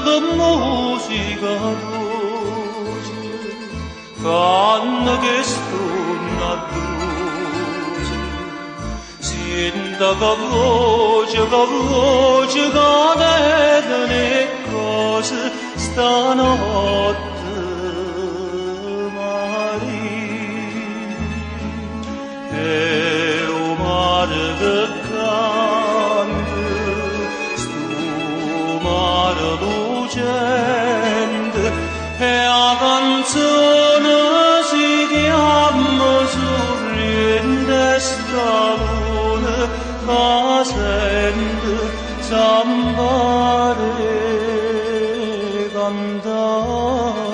de musica dolce, canna che stonna dolce, senta che voce cadete le cose stanotte, Maria, e un mare che canta, sto mare lucente, e la canzone si chiama sorriente sta luna che sente zampare cantare.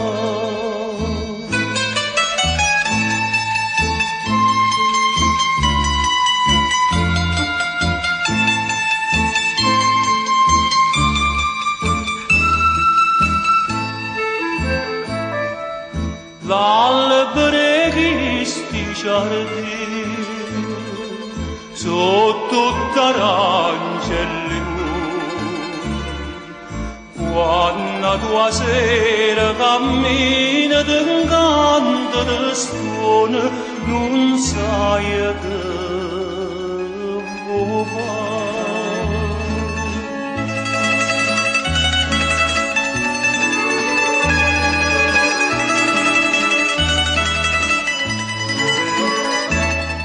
L'alberi sti giardini sotto t'arancelli quando tua sera cammina d'incanto de suono non sai che vuoi fare.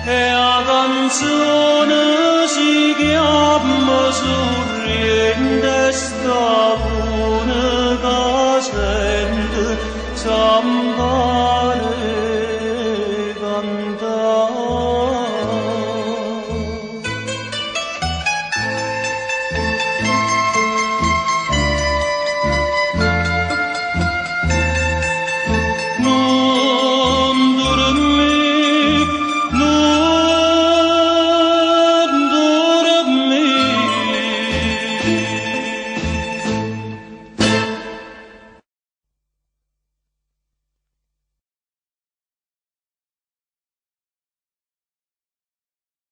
E la canzone si chiama sorriente sta